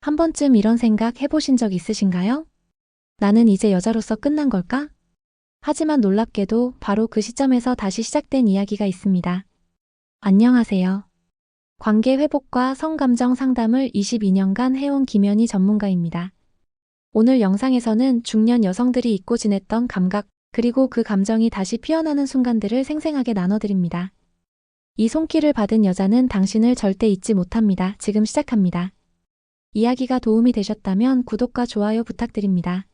한 번쯤 이런 생각 해보신 적 있으신가요? 나는 이제 여자로서 끝난 걸까? 하지만 놀랍게도 바로 그 시점에서 다시 시작된 이야기가 있습니다. 안녕하세요. 관계 회복과 성감정 상담을 22년간 해온 김연희 전문가입니다. 오늘 영상에서는 중년 여성들이 잊고 지냈던 감각, 그리고 그 감정이 다시 피어나는 순간들을 생생하게 나눠드립니다. 이 손길을 받은 여자는 당신을 절대 잊지 못합니다. 지금 시작합니다. 이야기가 도움이 되셨다면 구독과 좋아요 부탁드립니다.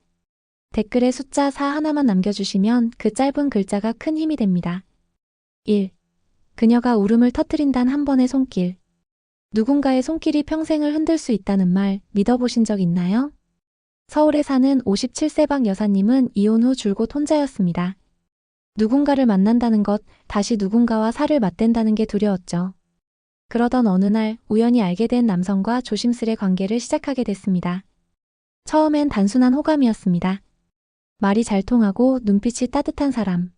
댓글에 숫자 4 하나만 남겨주시면 그 짧은 글자가 큰 힘이 됩니다. 1. 그녀가 울음을 터뜨린단 한 번의 손길. 누군가의 손길이 평생을 흔들 수 있다는 말 믿어보신 적 있나요? 서울에 사는 57세 박 여사님은 이혼 후 줄곧 혼자였습니다. 누군가를 만난다는 것, 다시 누군가와 살을 맞댄다는 게 두려웠죠. 그러던 어느 날 우연히 알게 된 남성과 조심스레 관계를 시작하게 됐습니다. 처음엔 단순한 호감이었습니다. 말이 잘 통하고 눈빛이 따뜻한 사람.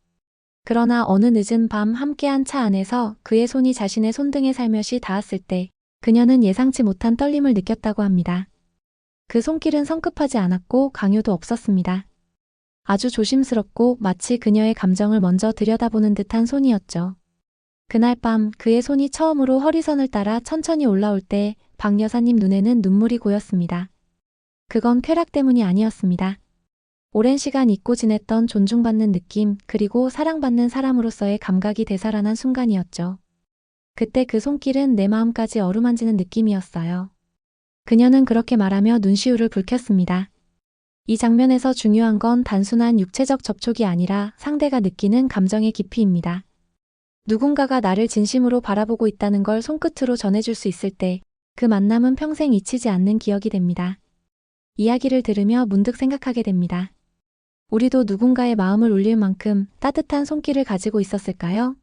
그러나 어느 늦은 밤 함께한 차 안에서 그의 손이 자신의 손등에 살며시 닿았을 때 그녀는 예상치 못한 떨림을 느꼈다고 합니다. 그 손길은 성급하지 않았고 강요도 없었습니다. 아주 조심스럽고 마치 그녀의 감정을 먼저 들여다보는 듯한 손이었죠. 그날 밤 그의 손이 처음으로 허리선을 따라 천천히 올라올 때 박 여사님 눈에는 눈물이 고였습니다. 그건 쾌락 때문이 아니었습니다. 오랜 시간 잊고 지냈던 존중받는 느낌, 그리고 사랑받는 사람으로서의 감각이 되살아난 순간이었죠. 그때 그 손길은 내 마음까지 어루만지는 느낌이었어요. 그녀는 그렇게 말하며 눈시울을 붉혔습니다. 이 장면에서 중요한 건 단순한 육체적 접촉이 아니라 상대가 느끼는 감정의 깊이입니다. 누군가가 나를 진심으로 바라보고 있다는 걸 손끝으로 전해줄 수 있을 때 그 만남은 평생 잊히지 않는 기억이 됩니다. 이야기를 들으며 문득 생각하게 됩니다. 우리도 누군가의 마음을 울릴 만큼 따뜻한 손길을 가지고 있었을까요?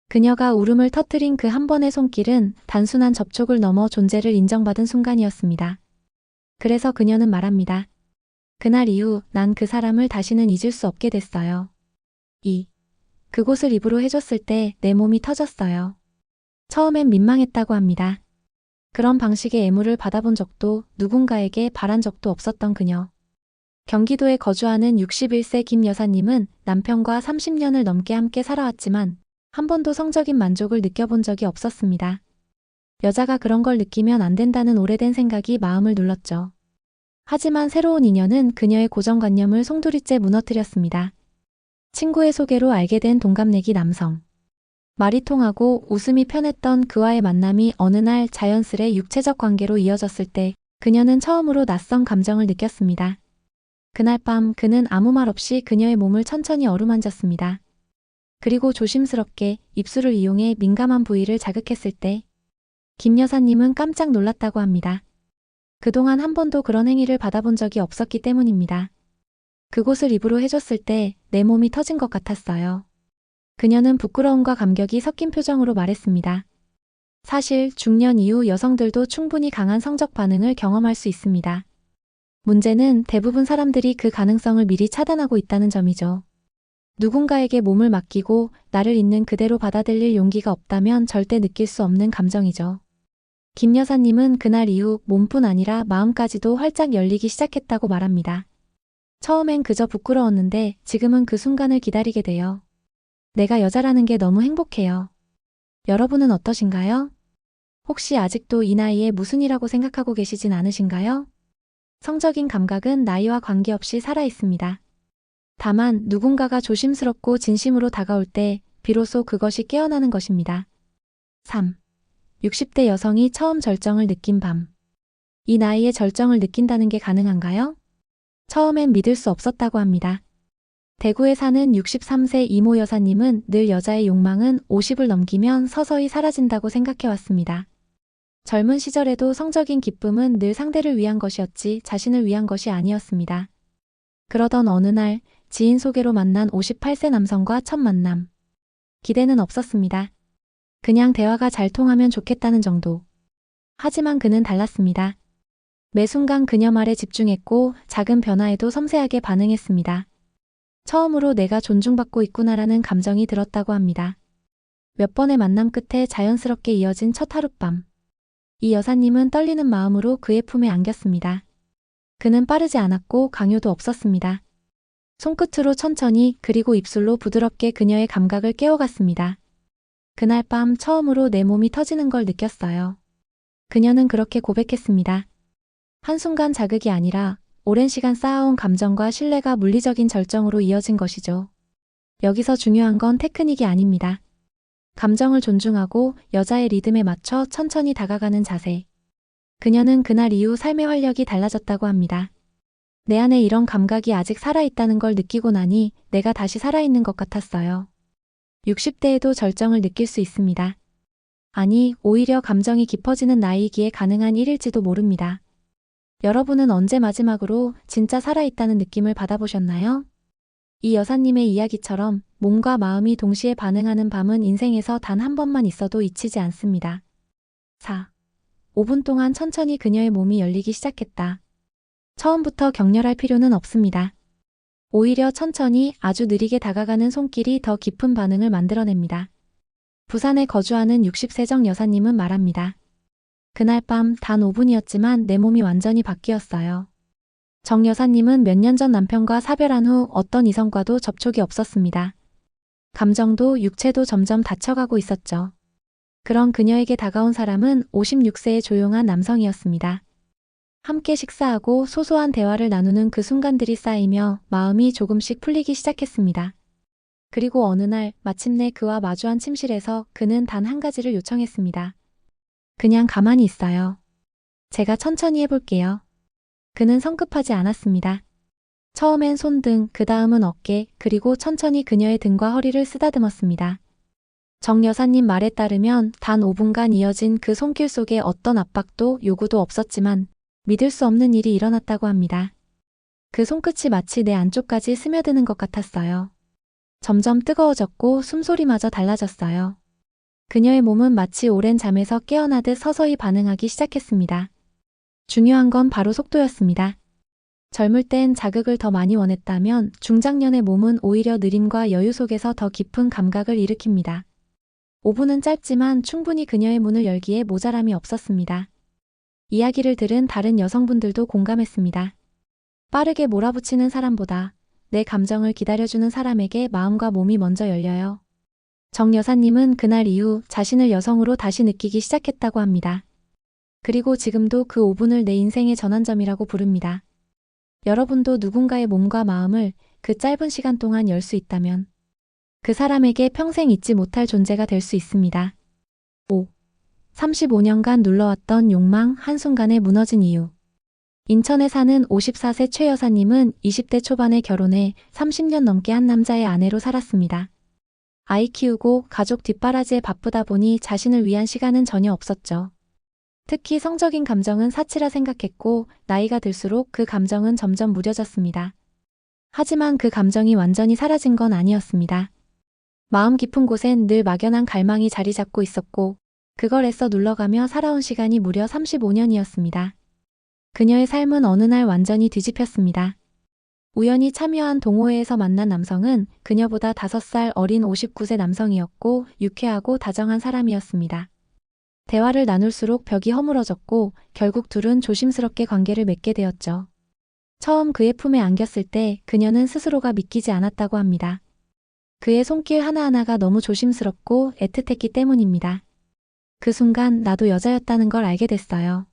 그녀가 울음을 터뜨린 그 한 번의 손길은 단순한 접촉을 넘어 존재를 인정받은 순간이었습니다. 그래서 그녀는 말합니다. 그날 이후 난 그 사람을 다시는 잊을 수 없게 됐어요. 2. 그곳을 입으로 해줬을 때 내 몸이 터졌어요. 처음엔 민망했다고 합니다. 그런 방식의 애무를 받아본 적도 누군가에게 바란 적도 없었던 그녀. 경기도에 거주하는 61세 김 여사님은 남편과 30년을 넘게 함께 살아왔지만 한 번도 성적인 만족을 느껴본 적이 없었습니다. 여자가 그런 걸 느끼면 안 된다는 오래된 생각이 마음을 눌렀죠. 하지만 새로운 인연은 그녀의 고정관념을 송두리째 무너뜨렸습니다. 친구의 소개로 알게 된 동갑내기 남성. 말이 통하고 웃음이 편했던 그와의 만남이 어느 날 자연스레 육체적 관계로 이어졌을 때 그녀는 처음으로 낯선 감정을 느꼈습니다. 그날 밤 그는 아무 말 없이 그녀의 몸을 천천히 어루만졌습니다. 그리고 조심스럽게 입술을 이용해 민감한 부위를 자극했을 때 김 여사님은 깜짝 놀랐다고 합니다. 그동안 한 번도 그런 행위를 받아본 적이 없었기 때문입니다. 그곳을 입으로 해줬을 때 내 몸이 터진 것 같았어요. 그녀는 부끄러움과 감격이 섞인 표정으로 말했습니다. 사실 중년 이후 여성들도 충분히 강한 성적 반응을 경험할 수 있습니다. 문제는 대부분 사람들이 그 가능성을 미리 차단하고 있다는 점이죠. 누군가에게 몸을 맡기고 나를 있는 그대로 받아들일 용기가 없다면 절대 느낄 수 없는 감정이죠. 김 여사님은 그날 이후 몸뿐 아니라 마음까지도 활짝 열리기 시작했다고 말합니다. 처음엔 그저 부끄러웠는데 지금은 그 순간을 기다리게 돼요. 내가 여자라는 게 너무 행복해요. 여러분은 어떠신가요? 혹시 아직도 이 나이에 무슨 이라고 생각하고 계시진 않으신가요? 성적인 감각은 나이와 관계없이 살아있습니다. 다만 누군가가 조심스럽고 진심으로 다가올 때 비로소 그것이 깨어나는 것입니다. 3. 60대 여성이 처음 절정을 느낀 밤. 이 나이에 절정을 느낀다는 게 가능한가요? 처음엔 믿을 수 없었다고 합니다. 대구에 사는 63세 이모 여사님은 늘 여자의 욕망은 50을 넘기면 서서히 사라진다고 생각해왔습니다. 젊은 시절에도 성적인 기쁨은 늘 상대를 위한 것이었지 자신을 위한 것이 아니었습니다. 그러던 어느 날 지인 소개로 만난 58세 남성과 첫 만남. 기대는 없었습니다. 그냥 대화가 잘 통하면 좋겠다는 정도. 하지만 그는 달랐습니다. 매 순간 그녀 말에 집중했고 작은 변화에도 섬세하게 반응했습니다. 처음으로 내가 존중받고 있구나라는 감정이 들었다고 합니다. 몇 번의 만남 끝에 자연스럽게 이어진 첫 하룻밤. 이 여사님은 떨리는 마음으로 그의 품에 안겼습니다. 그는 빠르지 않았고 강요도 없었습니다. 손끝으로 천천히 그리고 입술로 부드럽게 그녀의 감각을 깨워갔습니다. 그날 밤 처음으로 내 몸이 터지는 걸 느꼈어요. 그녀는 그렇게 고백했습니다. 한순간 자극이 아니라 오랜 시간 쌓아온 감정과 신뢰가 물리적인 절정으로 이어진 것이죠. 여기서 중요한 건 테크닉이 아닙니다. 감정을 존중하고 여자의 리듬에 맞춰 천천히 다가가는 자세. 그녀는 그날 이후 삶의 활력이 달라졌다고 합니다. 내 안에 이런 감각이 아직 살아있다는 걸 느끼고 나니 내가 다시 살아있는 것 같았어요. 60대에도 절정을 느낄 수 있습니다. 아니, 오히려 감정이 깊어지는 나이이기에 가능한 일일지도 모릅니다. 여러분은 언제 마지막으로 진짜 살아있다는 느낌을 받아보셨나요? 이 여사님의 이야기처럼 몸과 마음이 동시에 반응하는 밤은 인생에서 단 한 번만 있어도 잊히지 않습니다. 4. 5분 동안 천천히 그녀의 몸이 열리기 시작했다. 처음부터 격렬할 필요는 없습니다. 오히려 천천히 아주 느리게 다가가는 손길이 더 깊은 반응을 만들어냅니다. 부산에 거주하는 60세정 여사님은 말합니다. 그날 밤 단 5분이었지만 내 몸이 완전히 바뀌었어요. 정 여사님은 몇 년 전 남편과 사별한 후 어떤 이성과도 접촉이 없었습니다. 감정도 육체도 점점 닫혀가고 있었죠. 그런 그녀에게 다가온 사람은 56세의 조용한 남성이었습니다. 함께 식사하고 소소한 대화를 나누는 그 순간들이 쌓이며 마음이 조금씩 풀리기 시작했습니다. 그리고 어느 날 마침내 그와 마주한 침실에서 그는 단 한 가지를 요청했습니다. 그냥 가만히 있어요. 제가 천천히 해볼게요. 그는 성급하지 않았습니다. 처음엔 손등, 그 다음은 어깨, 그리고 천천히 그녀의 등과 허리를 쓰다듬었습니다. 정 여사님 말에 따르면 단 5분간 이어진 그 손길 속에 어떤 압박도 요구도 없었지만 믿을 수 없는 일이 일어났다고 합니다. 그 손끝이 마치 내 안쪽까지 스며드는 것 같았어요. 점점 뜨거워졌고 숨소리마저 달라졌어요. 그녀의 몸은 마치 오랜 잠에서 깨어나듯 서서히 반응하기 시작했습니다. 중요한 건 바로 속도였습니다. 젊을 땐 자극을 더 많이 원했다면 중장년의 몸은 오히려 느림과 여유 속에서 더 깊은 감각을 일으킵니다. 5분은 짧지만 충분히 그녀의 문을 열기에 모자람이 없었습니다. 이야기를 들은 다른 여성분들도 공감했습니다. 빠르게 몰아붙이는 사람보다 내 감정을 기다려주는 사람에게 마음과 몸이 먼저 열려요. 정 여사님은 그날 이후 자신을 여성으로 다시 느끼기 시작했다고 합니다. 그리고 지금도 그 5분을 내 인생의 전환점이라고 부릅니다. 여러분도 누군가의 몸과 마음을 그 짧은 시간 동안 열 수 있다면 그 사람에게 평생 잊지 못할 존재가 될 수 있습니다. 5. 35년간 눌러왔던 욕망 한순간에 무너진 이유. 인천에 사는 54세 최 여사님은 20대 초반에 결혼해 30년 넘게 한 남자의 아내로 살았습니다. 아이 키우고 가족 뒷바라지에 바쁘다 보니 자신을 위한 시간은 전혀 없었죠. 특히 성적인 감정은 사치라 생각했고 나이가 들수록 그 감정은 점점 무뎌졌습니다. 하지만 그 감정이 완전히 사라진 건 아니었습니다. 마음 깊은 곳엔 늘 막연한 갈망이 자리 잡고 있었고 그걸 애써 눌러가며 살아온 시간이 무려 35년이었습니다. 그녀의 삶은 어느 날 완전히 뒤집혔습니다. 우연히 참여한 동호회에서 만난 남성은 그녀보다 5살 어린 59세 남성이었고 유쾌하고 다정한 사람이었습니다. 대화를 나눌수록 벽이 허물어졌고 결국 둘은 조심스럽게 관계를 맺게 되었죠. 처음 그의 품에 안겼을 때 그녀는 스스로가 믿기지 않았다고 합니다. 그의 손길 하나하나가 너무 조심스럽고 애틋했기 때문입니다. 그 순간 나도 여자였다는 걸 알게 됐어요.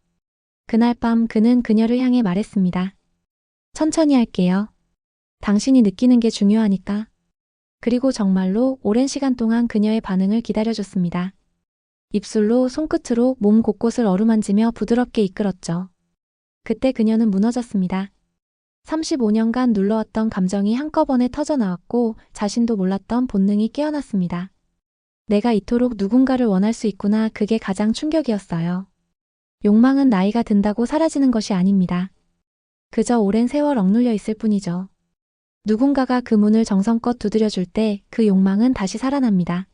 그날 밤 그는 그녀를 향해 말했습니다. 천천히 할게요. 당신이 느끼는 게 중요하니까. 그리고 정말로 오랜 시간 동안 그녀의 반응을 기다려줬습니다. 입술로 손끝으로 몸 곳곳을 어루만지며 부드럽게 이끌었죠. 그때 그녀는 무너졌습니다. 35년간 눌러왔던 감정이 한꺼번에 터져나왔고 자신도 몰랐던 본능이 깨어났습니다. 내가 이토록 누군가를 원할 수 있구나. 그게 가장 충격이었어요. 욕망은 나이가 든다고 사라지는 것이 아닙니다. 그저 오랜 세월 억눌려 있을 뿐이죠. 누군가가 그 문을 정성껏 두드려줄 때 그 욕망은 다시 살아납니다.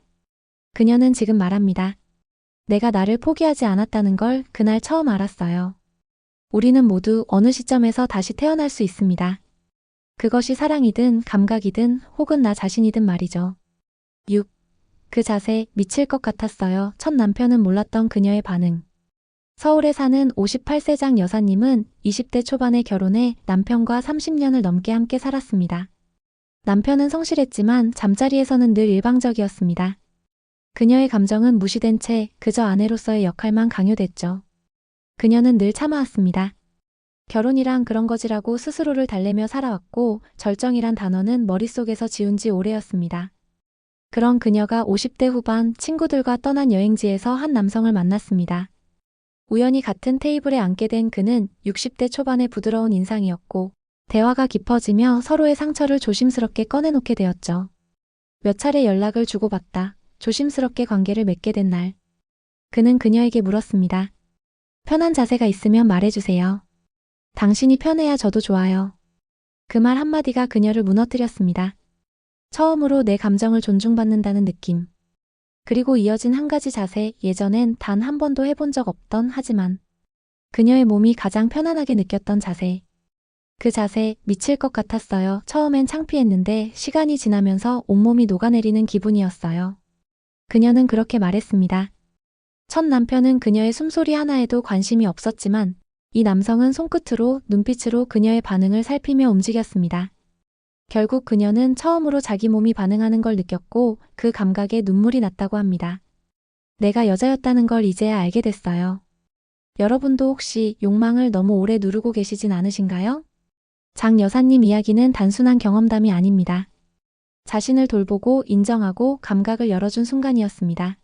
그녀는 지금 말합니다. 내가 나를 포기하지 않았다는 걸 그날 처음 알았어요. 우리는 모두 어느 시점에서 다시 태어날 수 있습니다. 그것이 사랑이든 감각이든 혹은 나 자신이든 말이죠. 6. 그 자세 미칠 것 같았어요. 첫 남편은 몰랐던 그녀의 반응. 서울에 사는 58세장 여사님은 20대 초반에 결혼해 남편과 30년을 넘게 함께 살았습니다. 남편은 성실했지만 잠자리에서는 늘 일방적이었습니다. 그녀의 감정은 무시된 채 그저 아내로서의 역할만 강요됐죠. 그녀는 늘 참아왔습니다. 결혼이란 그런 거지라고 스스로를 달래며 살아왔고 절정이란 단어는 머릿속에서 지운 지 오래였습니다. 그런 그녀가 50대 후반 친구들과 떠난 여행지에서 한 남성을 만났습니다. 우연히 같은 테이블에 앉게 된 그는 60대 초반의 부드러운 인상이었고 대화가 깊어지며 서로의 상처를 조심스럽게 꺼내놓게 되었죠. 몇 차례 연락을 주고받다 조심스럽게 관계를 맺게 된 날, 그는 그녀에게 물었습니다. 편한 자세가 있으면 말해주세요. 당신이 편해야 저도 좋아요. 그 말 한마디가 그녀를 무너뜨렸습니다. 처음으로 내 감정을 존중받는다는 느낌. 그리고 이어진 한 가지 자세, 예전엔 단 한 번도 해본 적 없던 하지만 그녀의 몸이 가장 편안하게 느꼈던 자세. 그 자세, 미칠 것 같았어요. 처음엔 창피했는데 시간이 지나면서 온몸이 녹아내리는 기분이었어요. 그녀는 그렇게 말했습니다. 첫 남편은 그녀의 숨소리 하나에도 관심이 없었지만 이 남성은 손끝으로, 눈빛으로 그녀의 반응을 살피며 움직였습니다. 결국 그녀는 처음으로 자기 몸이 반응하는 걸 느꼈고 그 감각에 눈물이 났다고 합니다. 내가 여자였다는 걸 이제야 알게 됐어요. 여러분도 혹시 욕망을 너무 오래 누르고 계시진 않으신가요? 장 여사님 이야기는 단순한 경험담이 아닙니다. 자신을 돌보고 인정하고 감각을 열어준 순간이었습니다.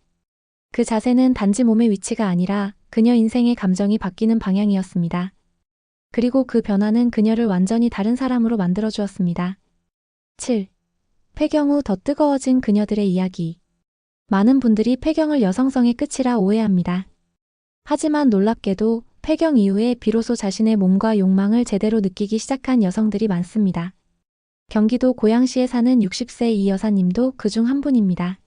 그 자세는 단지 몸의 위치가 아니라 그녀 인생의 감정이 바뀌는 방향이었습니다. 그리고 그 변화는 그녀를 완전히 다른 사람으로 만들어주었습니다. 7. 폐경 후 더 뜨거워진 그녀들의 이야기. 많은 분들이 폐경을 여성성의 끝이라 오해합니다. 하지만 놀랍게도 폐경 이후에 비로소 자신의 몸과 욕망을 제대로 느끼기 시작한 여성들이 많습니다. 경기도 고양시에 사는 60세 이 여사님도 그중 한 분입니다.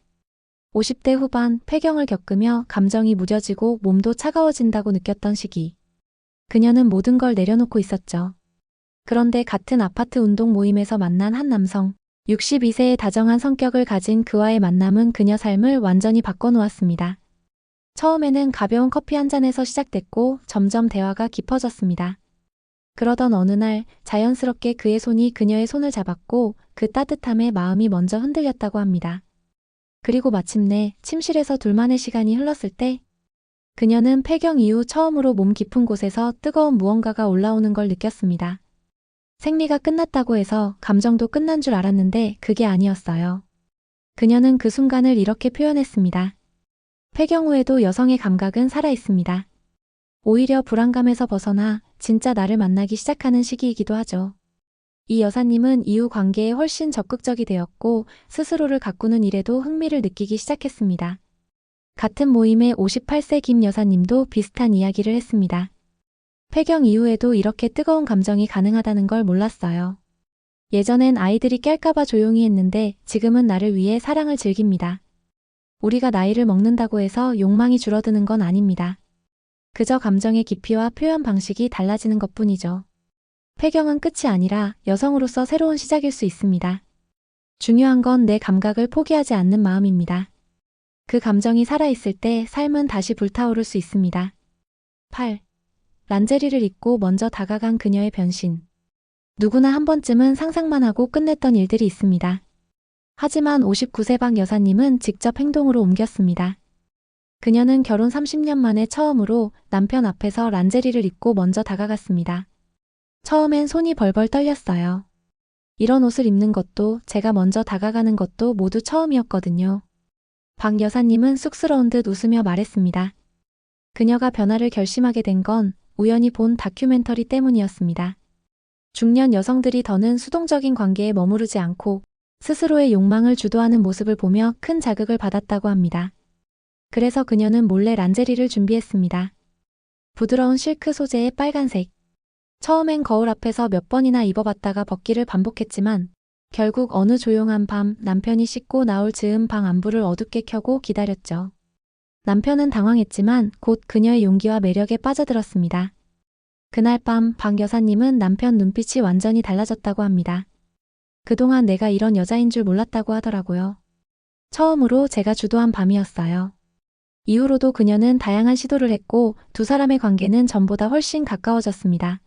50대 후반 폐경을 겪으며 감정이 무뎌지고 몸도 차가워진다고 느꼈던 시기. 그녀는 모든 걸 내려놓고 있었죠. 그런데 같은 아파트 운동 모임에서 만난 한 남성, 62세의 다정한 성격을 가진 그와의 만남은 그녀 삶을 완전히 바꿔놓았습니다. 처음에는 가벼운 커피 한 잔에서 시작됐고 점점 대화가 깊어졌습니다. 그러던 어느 날 자연스럽게 그의 손이 그녀의 손을 잡았고 그 따뜻함에 마음이 먼저 흔들렸다고 합니다. 그리고 마침내 침실에서 둘만의 시간이 흘렀을 때 그녀는 폐경 이후 처음으로 몸 깊은 곳에서 뜨거운 무언가가 올라오는 걸 느꼈습니다. 생리가 끝났다고 해서 감정도 끝난 줄 알았는데 그게 아니었어요. 그녀는 그 순간을 이렇게 표현했습니다. 폐경 후에도 여성의 감각은 살아있습니다. 오히려 불안감에서 벗어나 진짜 나를 만나기 시작하는 시기이기도 하죠. 이 여사님은 이후 관계에 훨씬 적극적이 되었고 스스로를 가꾸는 일에도 흥미를 느끼기 시작했습니다. 같은 모임의 58세 김 여사님도 비슷한 이야기를 했습니다. 폐경 이후에도 이렇게 뜨거운 감정이 가능하다는 걸 몰랐어요. 예전엔 아이들이 깰까봐 조용히 했는데 지금은 나를 위해 사랑을 즐깁니다. 우리가 나이를 먹는다고 해서 욕망이 줄어드는 건 아닙니다. 그저 감정의 깊이와 표현 방식이 달라지는 것뿐이죠. 폐경은 끝이 아니라 여성으로서 새로운 시작일 수 있습니다. 중요한 건 내 감각을 포기하지 않는 마음입니다. 그 감정이 살아있을 때 삶은 다시 불타오를 수 있습니다. 8. 란제리를 입고 먼저 다가간 그녀의 변신. 누구나 한 번쯤은 상상만 하고 끝냈던 일들이 있습니다. 하지만 59세 박 여사님은 직접 행동으로 옮겼습니다. 그녀는 결혼 30년 만에 처음으로 남편 앞에서 란제리를 입고 먼저 다가갔습니다. 처음엔 손이 벌벌 떨렸어요. 이런 옷을 입는 것도 제가 먼저 다가가는 것도 모두 처음이었거든요. 박 여사님은 쑥스러운 듯 웃으며 말했습니다. 그녀가 변화를 결심하게 된 건 우연히 본 다큐멘터리 때문이었습니다. 중년 여성들이 더는 수동적인 관계에 머무르지 않고 스스로의 욕망을 주도하는 모습을 보며 큰 자극을 받았다고 합니다. 그래서 그녀는 몰래 란제리를 준비했습니다. 부드러운 실크 소재의 빨간색. 처음엔 거울 앞에서 몇 번이나 입어봤다가 벗기를 반복했지만 결국 어느 조용한 밤 남편이 씻고 나올 즈음 방 안불을 어둡게 켜고 기다렸죠. 남편은 당황했지만 곧 그녀의 용기와 매력에 빠져들었습니다. 그날 밤 박 여사님은 남편 눈빛이 완전히 달라졌다고 합니다. 그동안 내가 이런 여자인 줄 몰랐다고 하더라고요. 처음으로 제가 주도한 밤이었어요. 이후로도 그녀는 다양한 시도를 했고 두 사람의 관계는 전보다 훨씬 가까워졌습니다.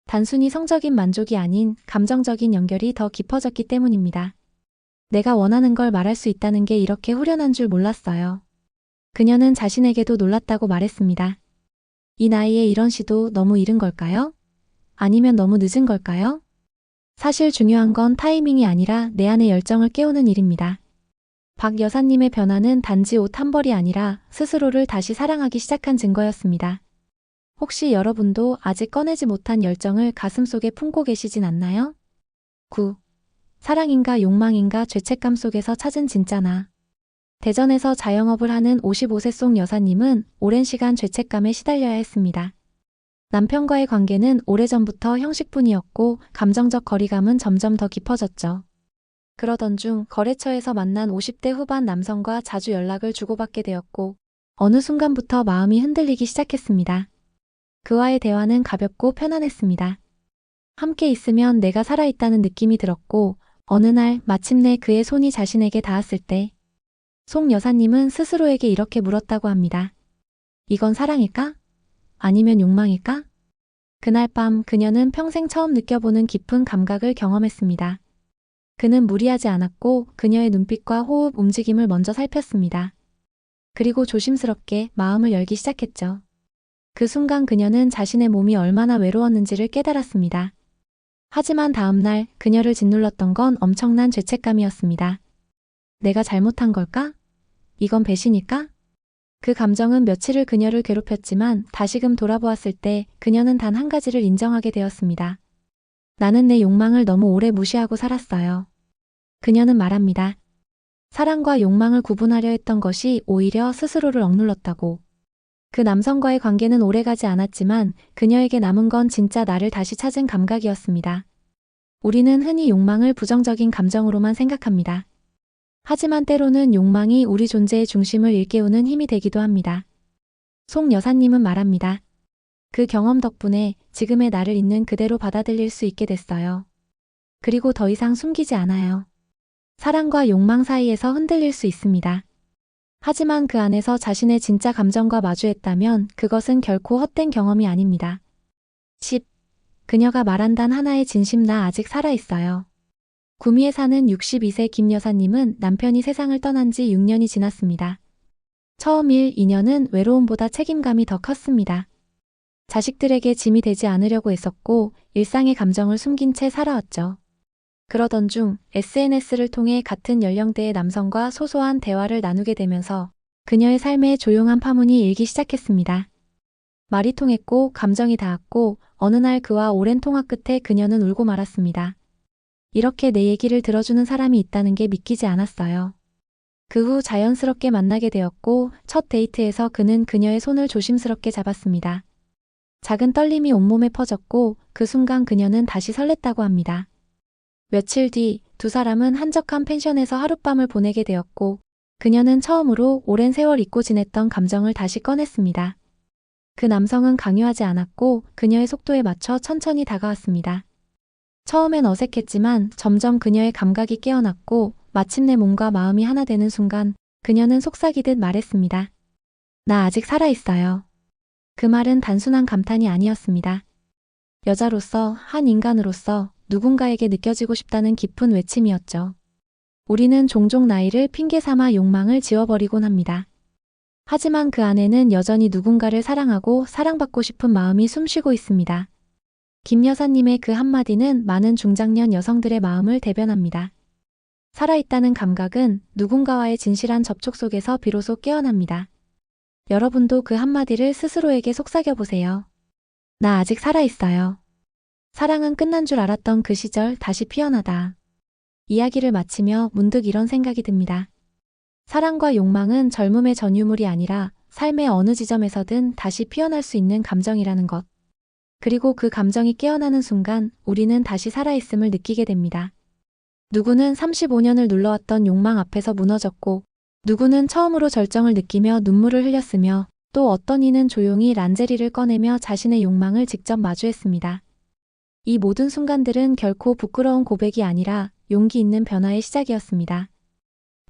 단순히 성적인 만족이 아닌 감정적인 연결이 더 깊어졌기 때문입니다. 내가 원하는 걸 말할 수 있다는 게 이렇게 후련한 줄 몰랐어요. 그녀는 자신에게도 놀랐다고 말했습니다. 이 나이에 이런 시도 너무 이른 걸까요? 아니면 너무 늦은 걸까요? 사실 중요한 건 타이밍이 아니라 내 안의 열정을 깨우는 일입니다. 박 여사님의 변화는 단지 옷 한 벌이 아니라 스스로를 다시 사랑하기 시작한 증거였습니다. 혹시 여러분도 아직 꺼내지 못한 열정을 가슴속에 품고 계시진 않나요? 9. 사랑인가 욕망인가 죄책감 속에서 찾은 진짜 나. 대전에서 자영업을 하는 55세 송 여사님은 오랜 시간 죄책감에 시달려야 했습니다. 남편과의 관계는 오래전부터 형식뿐이었고 감정적 거리감은 점점 더 깊어졌죠. 그러던 중 거래처에서 만난 50대 후반 남성과 자주 연락을 주고받게 되었고 어느 순간부터 마음이 흔들리기 시작했습니다. 그와의 대화는 가볍고 편안했습니다. 함께 있으면 내가 살아있다는 느낌이 들었고 어느 날 마침내 그의 손이 자신에게 닿았을 때 송 여사님은 스스로에게 이렇게 물었다고 합니다. 이건 사랑일까? 아니면 욕망일까? 그날 밤 그녀는 평생 처음 느껴보는 깊은 감각을 경험했습니다. 그는 무리하지 않았고 그녀의 눈빛과 호흡, 움직임을 먼저 살폈습니다. 그리고 조심스럽게 마음을 열기 시작했죠. 그 순간 그녀는 자신의 몸이 얼마나 외로웠는지를 깨달았습니다. 하지만 다음 날 그녀를 짓눌렀던 건 엄청난 죄책감이었습니다. 내가 잘못한 걸까? 이건 배신일까? 그 감정은 며칠을 그녀를 괴롭혔지만 다시금 돌아보았을 때 그녀는 단 한 가지를 인정하게 되었습니다. 나는 내 욕망을 너무 오래 무시하고 살았어요. 그녀는 말합니다. 사랑과 욕망을 구분하려 했던 것이 오히려 스스로를 억눌렀다고. 그 남성과의 관계는 오래가지 않았지만 그녀에게 남은 건 진짜 나를 다시 찾은 감각이었습니다. 우리는 흔히 욕망을 부정적인 감정으로만 생각합니다. 하지만 때로는 욕망이 우리 존재의 중심을 일깨우는 힘이 되기도 합니다. 송 여사님은 말합니다. 그 경험 덕분에 지금의 나를 있는 그대로 받아들일 수 있게 됐어요. 그리고 더 이상 숨기지 않아요. 사랑과 욕망 사이에서 흔들릴 수 있습니다. 하지만 그 안에서 자신의 진짜 감정과 마주했다면 그것은 결코 헛된 경험이 아닙니다. 10. 그녀가 말한 단 하나의 진심 나 아직 살아있어요. 구미에 사는 62세 김 여사님은 남편이 세상을 떠난 지 6년이 지났습니다. 처음 1, 2년은 외로움보다 책임감이 더 컸습니다. 자식들에게 짐이 되지 않으려고 애썼고 일상의 감정을 숨긴 채 살아왔죠. 그러던 중 SNS를 통해 같은 연령대의 남성과 소소한 대화를 나누게 되면서 그녀의 삶에 조용한 파문이 일기 시작했습니다. 말이 통했고 감정이 닿았고 어느 날 그와 오랜 통화 끝에 그녀는 울고 말았습니다. 이렇게 내 얘기를 들어주는 사람이 있다는 게 믿기지 않았어요. 그 후 자연스럽게 만나게 되었고 첫 데이트에서 그는 그녀의 손을 조심스럽게 잡았습니다. 작은 떨림이 온몸에 퍼졌고 그 순간 그녀는 다시 설렜다고 합니다. 며칠 뒤 두 사람은 한적한 펜션에서 하룻밤을 보내게 되었고 그녀는 처음으로 오랜 세월 잊고 지냈던 감정을 다시 꺼냈습니다. 그 남성은 강요하지 않았고 그녀의 속도에 맞춰 천천히 다가왔습니다. 처음엔 어색했지만 점점 그녀의 감각이 깨어났고 마침내 몸과 마음이 하나 되는 순간 그녀는 속삭이듯 말했습니다. 나 아직 살아있어요. 그 말은 단순한 감탄이 아니었습니다. 여자로서, 한 인간으로서 누군가에게 느껴지고 싶다는 깊은 외침이었죠. 우리는 종종 나이를 핑계 삼아 욕망을 지워버리곤 합니다. 하지만 그 안에는 여전히 누군가를 사랑하고 사랑받고 싶은 마음이 숨쉬고 있습니다. 김 여사님의 그 한마디는 많은 중장년 여성들의 마음을 대변합니다. 살아있다는 감각은 누군가와의 진실한 접촉 속에서 비로소 깨어납니다. 여러분도 그 한마디를 스스로에게 속삭여보세요. 나 아직 살아있어요. 사랑은 끝난 줄 알았던 그 시절 다시 피어나다. 이야기를 마치며 문득 이런 생각이 듭니다. 사랑과 욕망은 젊음의 전유물이 아니라 삶의 어느 지점에서든 다시 피어날 수 있는 감정이라는 것. 그리고 그 감정이 깨어나는 순간 우리는 다시 살아있음을 느끼게 됩니다. 누구는 35년을 눌러왔던 욕망 앞에서 무너졌고 누구는 처음으로 절정을 느끼며 눈물을 흘렸으며 또 어떤 이는 조용히 란제리를 꺼내며 자신의 욕망을 직접 마주했습니다. 이 모든 순간들은 결코 부끄러운 고백이 아니라 용기 있는 변화의 시작이었습니다.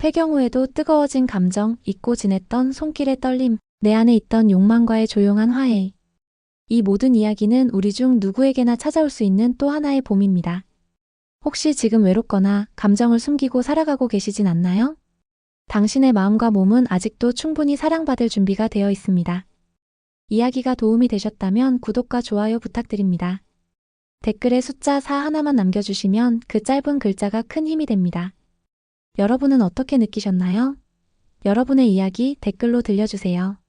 폐경 후에도 뜨거워진 감정, 잊고 지냈던 손길의 떨림, 내 안에 있던 욕망과의 조용한 화해. 이 모든 이야기는 우리 중 누구에게나 찾아올 수 있는 또 하나의 봄입니다. 혹시 지금 외롭거나 감정을 숨기고 살아가고 계시진 않나요? 당신의 마음과 몸은 아직도 충분히 사랑받을 준비가 되어 있습니다. 이야기가 도움이 되셨다면 구독과 좋아요 부탁드립니다. 댓글에 숫자 4 하나만 남겨주시면 그 짧은 글자가 큰 힘이 됩니다. 여러분은 어떻게 느끼셨나요? 여러분의 이야기 댓글로 들려주세요.